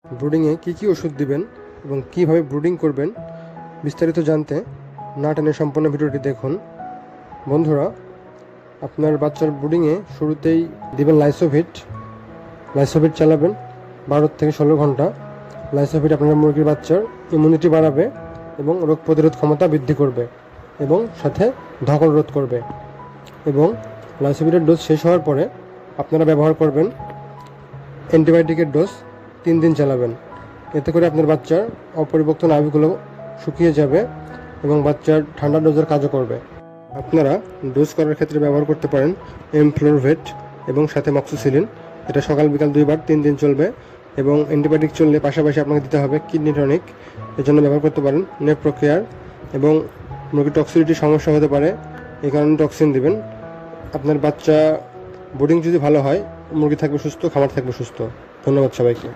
ব্রুডিংয়ে কী কী ওষুধ দিবেন এবং কীভাবে ব্রুডিং করবেন বিস্তারিত জানতে না টেনে সম্পূর্ণ ভিডিওটি দেখুন। বন্ধুরা, আপনার বাচ্চার ব্রুডিংয়ে শুরুতেই দিবেন লাইসোভিট চালাবেন 12 থেকে 16 ঘন্টা। লাইসোভিট আপনার মুরগির বাচ্চার ইমিউনিটি বাড়াবে এবং রোগ প্রতিরোধ ক্ষমতা বৃদ্ধি করবে এবং সাথে ধকল রোধ করবে। এবং লাইসোভিটের ডোজ শেষ হওয়ার পরে আপনারা ব্যবহার করবেন অ্যান্টিবায়োটিকের ডোজ 3 দিন চালাবেন। এতে করে আপনার বাচ্চার অপরিপক্ত নাভিগুলো শুকিয়ে যাবে এবং বাচ্চার ঠান্ডা ডোজের কাজও করবে। আপনারা ডোজ করার ক্ষেত্রে ব্যবহার করতে পারেন এমফ্লোরভেট এবং সাথে মক্সিসিলিন। এটা সকাল বিকাল 2 বার 3 দিন চলবে। এবং অ্যান্টিবায়োটিক চললে পাশাপাশি আপনাকে দিতে হবে কিডনি টনিক, এর জন্য ব্যবহার করতে পারেন নেপ্রোকেয়ার। এবং মুরগির টক্সিসিটির সমস্যা হতে পারে, এই কারণে টক্সিন দিবেন। আপনার বাচ্চা ব্রুডিং যদি ভালো হয়, মুরগি থাকবে সুস্থ, খামার থাকবে সুস্থ। ধন্যবাদ সবাইকে।